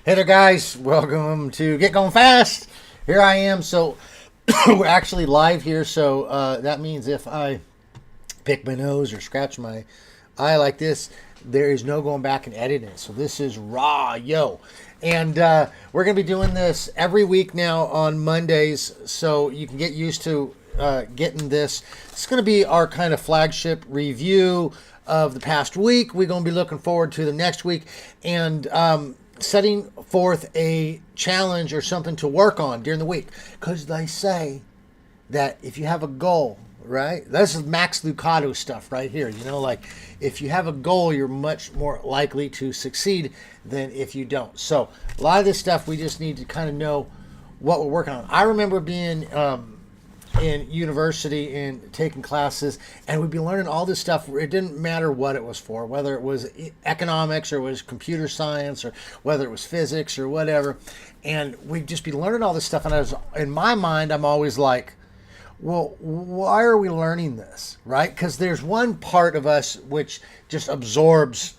Hey there, guys. Welcome to Get Going Fast. Here I am. So we're actually live here. So that means if I pick my nose or scratch my eye like this, there is no going back and editing it. So this is raw, yo. And we're going to be doing this every week now on Mondays. So you can get used to getting this. It's going to be our kind of flagship review of the past week. We're going to be looking forward to the next week. And setting forth a challenge or something to work on during the week, because they say that if you have a goal, right, this is Max Lucado stuff right here, you know, like if you have a goal, you're much more likely to succeed than if you don't. So a lot of this stuff we just need to kind of know what we're working on. I remember being in university and taking classes, and we'd be learning all this stuff. It didn't matter what it was for, whether it was economics or it was computer science or whether it was physics or whatever. And we'd just be learning all this stuff. And I was, in my mind, I'm always like, well, why are we learning this, right? Because there's one part of us which just absorbs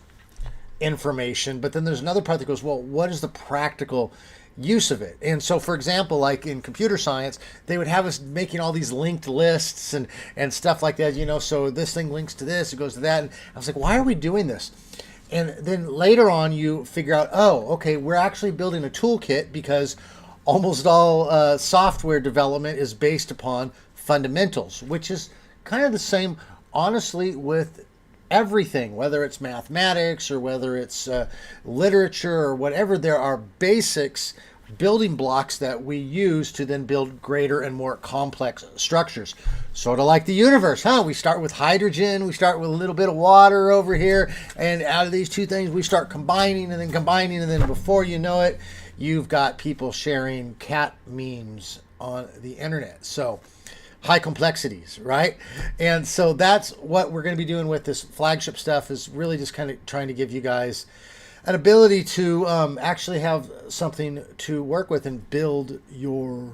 information, but then there's another part that goes, well, what is the practical use of it? And so, for example, like in computer science, they would have us making all these linked lists and stuff like that, you know, so this thing links to this, it goes to that. And I was like, why are we doing this? And then later on you figure out, oh, okay, we're actually building a toolkit, because almost all software development is based upon fundamentals, which is kind of the same, honestly, with everything, whether it's mathematics or whether it's literature or whatever. There are basics, building blocks that we use to then build greater and more complex structures. Sort of like the universe, huh? We start with hydrogen, we start with a little bit of water over here, and out of these two things we start combining and then before you know it, you've got people sharing cat memes on the internet. So high complexities, right? And so that's what we're going to be doing with this flagship stuff, is really just kind of trying to give you guys an ability to actually have something to work with and build your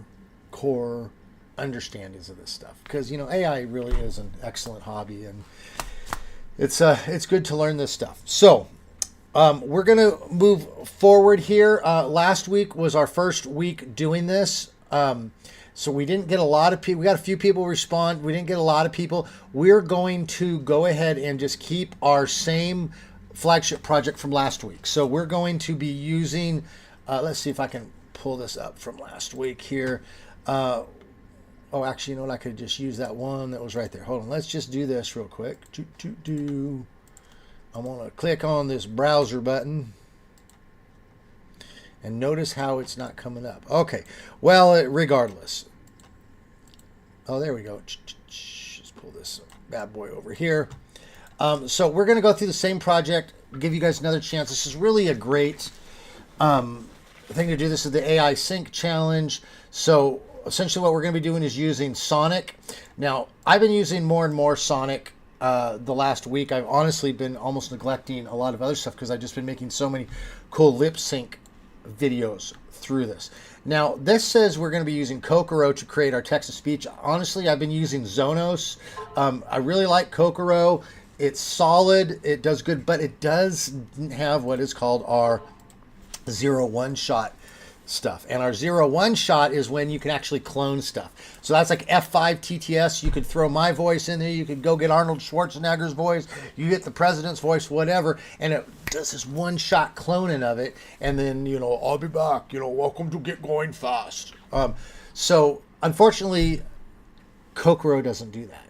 core understandings of this stuff. Because, you know, AI really is an excellent hobby, and it's good to learn this stuff. So we're going to move forward here. Last week was our first week doing this. So we didn't get a lot of people. We got a few people respond. We didn't get a lot of people. We're going to go ahead and just keep our same flagship project from last week. So we're going to be using, let's see if I can pull this up from last week here. Oh, actually, you know what? I could just use that one that was right there. Hold on. Let's just do this real quick. I'm going to click on this browser button. And notice how it's not coming up. Okay, well, regardless. Oh, there we go. Let's pull this bad boy over here. So we're going to go through the same project, give you guys another chance. This is really a great thing to do. This is the AI Sync Challenge. So essentially what we're going to be doing is using Sonic. Now, I've been using more and more Sonic the last week. I've honestly been almost neglecting a lot of other stuff because I've just been making so many cool lip sync videos through this. Now, this says we're going to be using Kokoro to create our text-to-speech. Honestly, I've been using Zonos. I really like Kokoro. It's solid. It does good, but it doesn't have what is called our 0-1 shot stuff. And our 0-1 shot is when you can actually clone stuff. So that's like F5 TTS. You could throw my voice in there. You could go get Arnold Schwarzenegger's voice. You get the president's voice, whatever. And it does this one-shot cloning of it. And then, you know, I'll be back. You know, welcome to Get Going Fast. So unfortunately, Kokoro doesn't do that.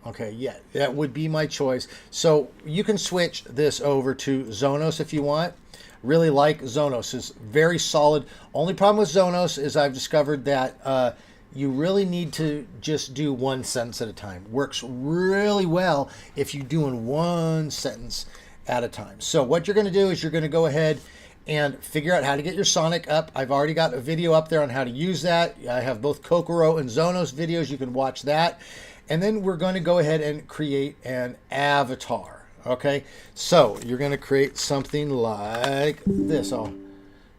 Okay, yeah, that would be my choice. So you can switch this over to Zonos if you want. Really like Zonos. Is very solid. Only problem with Zonos is I've discovered that you really need to just do one sentence at a time. Works really well if you're doing one sentence at a time. So what you're going to do is you're going to go ahead and figure out how to get your Sonic up. I've already got a video up there on how to use that. I have both Kokoro and Zonos videos. You can watch that. And then we're going to go ahead and create an avatar. Okay, so you're going to create something like this. I'll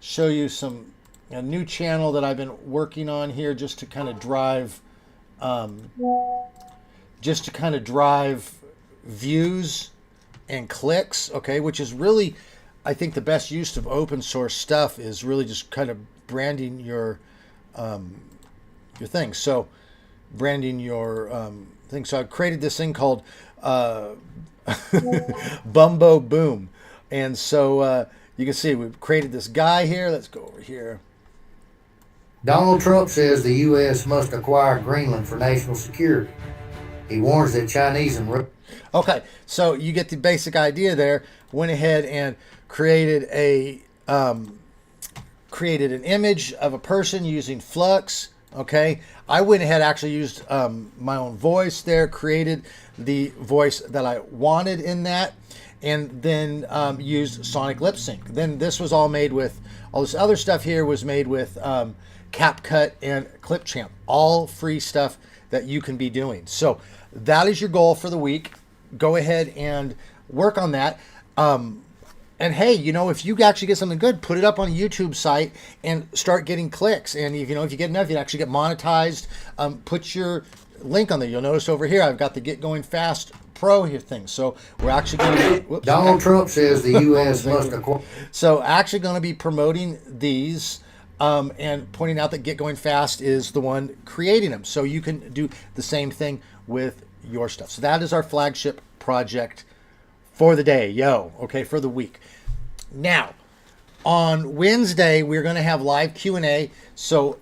show you a new channel that I've been working on here just to kind of drive views and clicks, okay, which is really I think the best use of open source stuff is really just kind of branding your thing. So branding your thing. So I created this thing called Bumbo Boom. And so you can see we've created this guy here. Let's go over here. Donald Trump says the U.S. must acquire Greenland for national security. He warns that Chinese and... Okay, so you get the basic idea there. Went ahead and created an image of a person using Flux. Okay, I went ahead, actually used my own voice there, created the voice that I wanted in that, and then used Sonic Lip Sync. Then this was all made with, all this other stuff here was made with CapCut and Clipchamp, all free stuff that you can be doing. So that is your goal for the week. Go ahead and work on that. And hey, you know, if you actually get something good, put it up on a YouTube site and start getting clicks. And if you get enough, you actually get monetized. Put your link on there. You'll notice over here, I've got the Get Going Fast Pro here thing. So we're actually going to... Donald Trump says the U.S. must acquire... So actually going to be promoting these and pointing out that Get Going Fast is the one creating them. So you can do the same thing with your stuff. So that is our flagship project for the day, okay, for the week. Now, on Wednesday, we're going to have live Q&A. So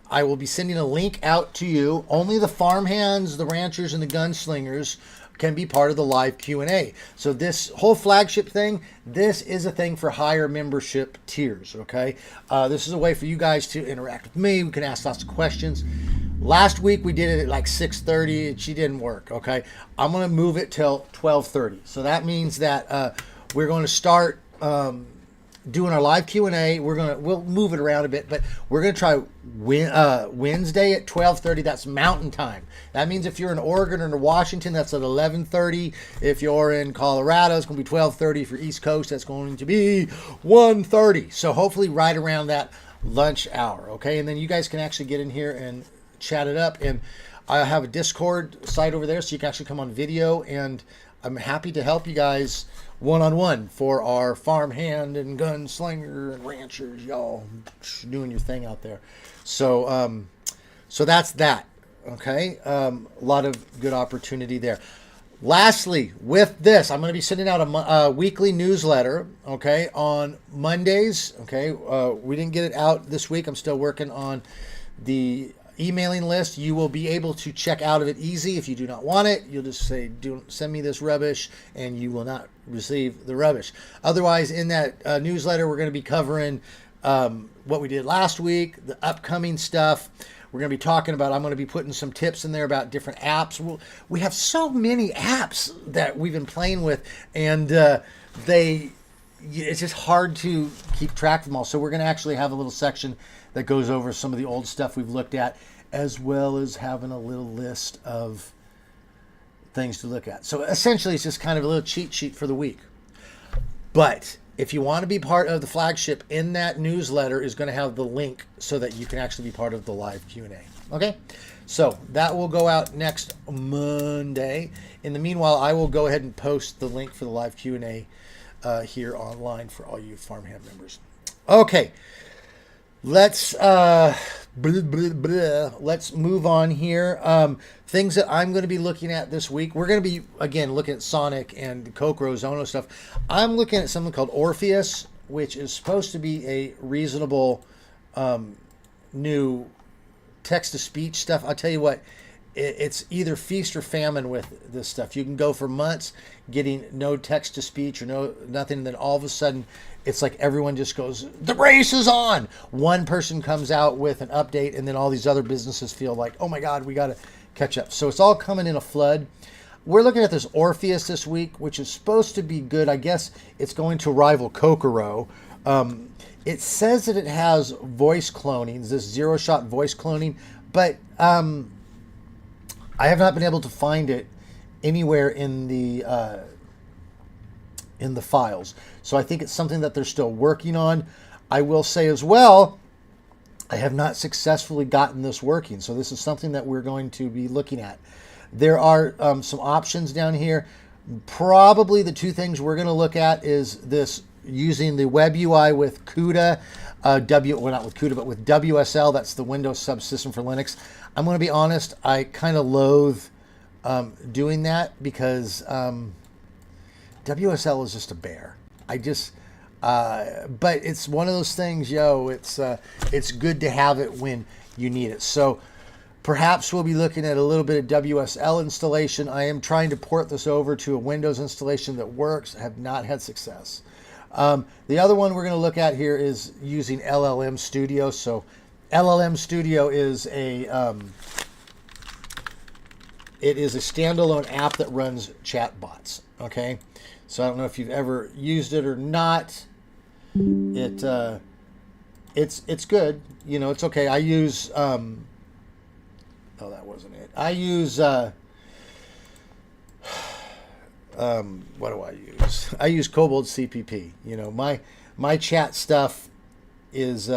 I will be sending a link out to you. Only the farmhands, the ranchers, and the gunslingers can be part of the live Q&A. So this whole flagship thing, this is a thing for higher membership tiers, okay? This is a way for you guys to interact with me. We can ask lots of questions. Last week we did it at like 6:30. She didn't work, okay? I'm going to move it till 12:30. So that means that we're going to start doing our live Q&A. We'll move it around a bit, but we're going to try Wednesday at 12:30. That's Mountain Time. That means if you're in Oregon or in Washington, that's at 11:30. If you're in Colorado, it's going to be 12:30. If you're East Coast, that's going to be 1:30. So hopefully right around that lunch hour, okay? And then you guys can actually get in here and chat it up. And I have a Discord site over there, so you can actually come on video, and I'm happy to help you guys one-on-one for our farmhand and gunslinger and ranchers, y'all doing your thing out there. So so that's that, okay? A lot of good opportunity there. Lastly, with this, I'm going to be sending out a weekly newsletter, okay, on Mondays, okay? We didn't get it out this week. I'm still working on the emailing list. You will be able to check out of it easy. If you do not want it, you'll just say, "Don't send me this rubbish," and you will not receive the rubbish. Otherwise, in that newsletter, we're going to be covering what we did last week, the upcoming stuff. We're going to be talking about, I'm going to be putting some tips in there about different apps. We have so many apps that we've been playing with, and it's just hard to keep track of them all. So we're going to actually have a little section that goes over some of the old stuff we've looked at, as well as having a little list of things to look at. So essentially, it's just kind of a little cheat sheet for the week. But if you want to be part of the flagship, in that newsletter is going to have the link so that you can actually be part of the live Q&A. Okay? So that will go out next Monday. In the meanwhile, I will go ahead and post the link for the live Q&A here online for all you farmhand members. Okay. Let's move on here. Things that I'm going to be looking at this week. We're going to be, again, looking at Sonic and Kokoro, Zono stuff. I'm looking at something called Orpheus, which is supposed to be a reasonable new text-to-speech stuff. I'll tell you what, it's either feast or famine with this stuff. You can go for months getting no text-to-speech or nothing, and then all of a sudden it's like everyone just goes, the race is on. One person comes out with an update, and then all these other businesses feel like, oh my God, we got to catch up. So it's all coming in a flood. We're looking at this Orpheus this week, which is supposed to be good. I guess it's going to rival Kokoro. It says that it has voice cloning, this zero-shot voice cloning, but I have not been able to find it anywhere in the files. So I think it's something that they're still working on. I will say as well, I have not successfully gotten this working. So this is something that we're going to be looking at. There are some options down here. Probably the two things we're going to look at is this using the web UI with CUDA, not with CUDA, but with WSL. That's the Windows subsystem for Linux. I'm going to be honest, I kind of loathe doing that because WSL is just a bear. But it's one of those things, it's good to have it when you need it. So perhaps we'll be looking at a little bit of WSL installation. I am trying to port this over to a Windows installation that works. I have not had success. The other one we're going to look at here is using LLM Studio. So LLM Studio is a standalone app that runs chatbots. Okay, so I don't know if you've ever used it or not. It's good. It's okay. I use that wasn't it. I use what do I use? I use Cobalt CPP. My chat stuff is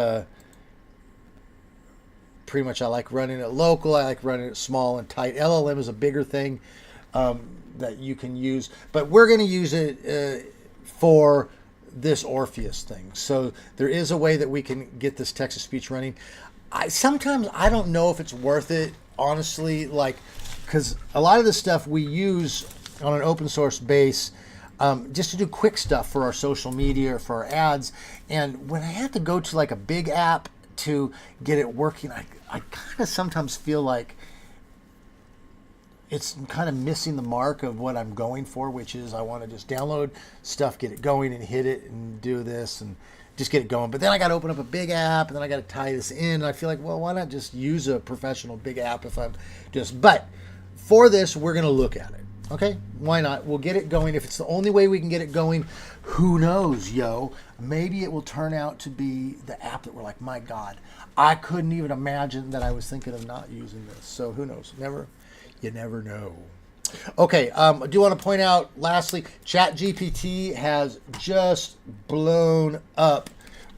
pretty much, I like running it local. I like running it small and tight. LLM is a bigger thing that you can use, but we're going to use it for this Orpheus thing. So there is a way that we can get this text-to-speech running. Sometimes I don't know if it's worth it, honestly, because a lot of the stuff we use on an open source base just to do quick stuff for our social media or for our ads. And when I have to go to a big app to get it working, I kind of sometimes feel like it's kind of missing the mark of what I'm going for, which is I want to just download stuff, get it going, and hit it and do this and just get it going. But then I got to open up a big app, and then I got to tie this in. And I feel like, well, why not just use a professional big app if I'm just... But for this, we're going to look at it. Okay? Why not? We'll get it going. If it's the only way we can get it going, who knows, Maybe it will turn out to be the app that we're like, my God, I couldn't even imagine that I was thinking of not using this. So who knows? You never know. Okay, I do want to point out, lastly, ChatGPT has just blown up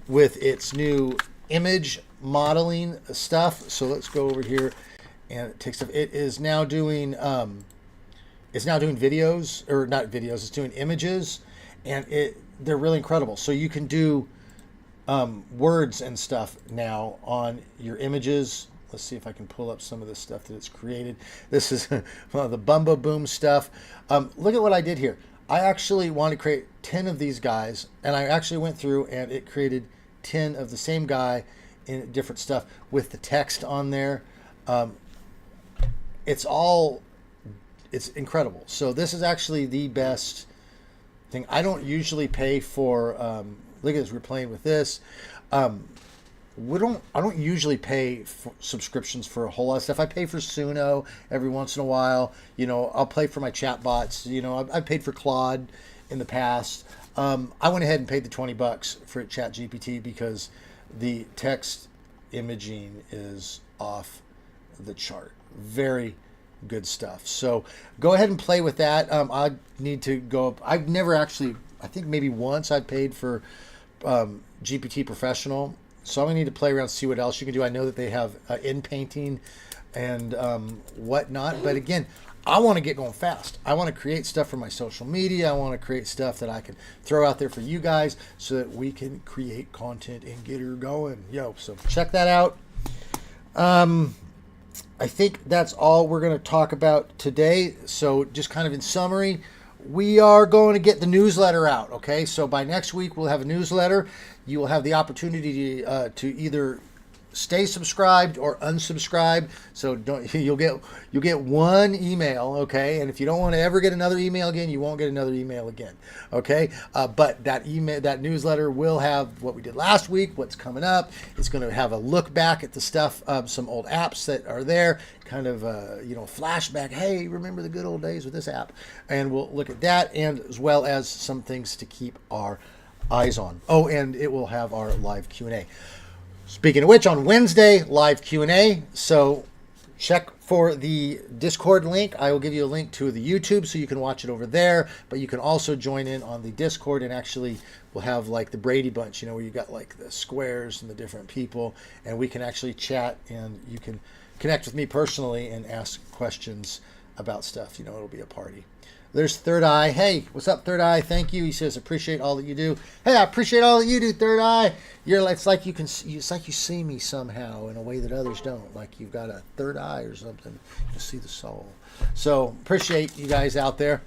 with its new image modeling stuff. So let's go over here and take stuff. It is now doing videos, or not videos. It's doing images, and they're really incredible. So you can do words and stuff now on your images. Let's see if I can pull up some of the stuff that it's created. This is the Bumba Boom stuff. Look at what I did here. I actually wanted to create 10 of these guys, and I actually went through and it created 10 of the same guy in different stuff with the text on there. It's incredible. So this is actually the best thing. I don't usually pay for, look at this, we're playing with this. I don't usually pay for subscriptions for a whole lot of stuff. I pay for Suno every once in a while. I'll pay for my chat bots. I've paid for Claude in the past. I went ahead and paid the $20 for ChatGPT because the text imaging is off the chart. Very good stuff. So go ahead and play with that. I need to go up. I've never actually, I think maybe once I paid for GPT Professional. So I'm going to need to play around, see what else you can do. I know that they have in painting and whatnot. But again, I want to get going fast. I want to create stuff for my social media. I want to create stuff that I can throw out there for you guys so that we can create content and get her going. So check that out. I think that's all we're going to talk about today. So just kind of in summary, we are going to get the newsletter out. Okay, so by next week we'll have a newsletter. You will have the opportunity to either stay subscribed or unsubscribe. So you'll get one email, okay? And if you don't want to ever get another email again, you won't get another email again, okay? But that newsletter will have what we did last week, what's coming up. It's going to have a look back at the stuff, some old apps that are there, kind of flashback. Hey, remember the good old days with this app? And we'll look at that, and as well as some things to keep our eyes on. Oh, and it will have our live Q&A. Speaking of which, on Wednesday, live Q&A. So check for the Discord link. I will give you a link to the YouTube so you can watch it over there. But you can also join in on the Discord, and actually we'll have like the Brady Bunch, where you got like the squares and the different people. And we can actually chat, and you can connect with me personally and ask questions about stuff. It'll be a party. There's Third Eye. Hey, what's up, Third Eye? Thank you. He says, appreciate all that you do. Hey, I appreciate all that you do, Third Eye. It's like you see me somehow in a way that others don't. Like you've got a third eye or something. You see the soul. So appreciate you guys out there.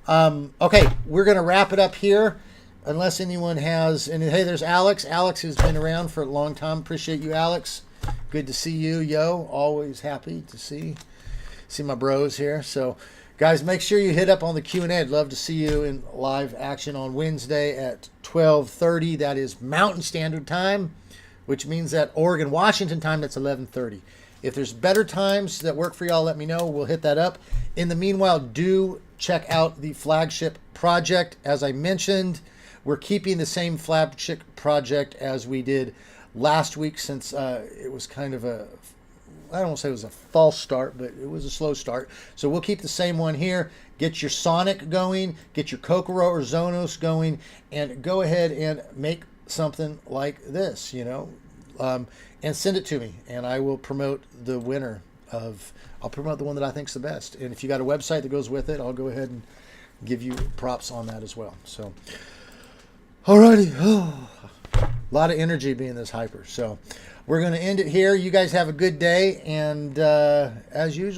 Okay, we're gonna wrap it up here. Unless anyone has any. Hey, there's Alex. Alex has been around for a long time. Appreciate you, Alex. Good to see you, yo. Always happy to see my bros here. So, guys, make sure you hit up on the Q&A. I'd love to see you in live action on Wednesday at 12:30. That is Mountain Standard Time, which means that Oregon, Washington time, that's 11:30. If there's better times that work for y'all, let me know. We'll hit that up. In the meanwhile, do check out the Flagship project. As I mentioned, we're keeping the same Flagship project as we did last week, since it was kind of a, I don't want to say it was a false start, but it was a slow start. So we'll keep the same one here. Get your Sonic going, get your Kokoro or Zonos going, and go ahead and make something like this, and send it to me, and I will promote the winner I'll promote the one that I think's the best. And if you got a website that goes with it, I'll go ahead and give you props on that as well. So, alrighty. A lot of energy being this hyper. So we're going to end it here. You guys have a good day, and as usual,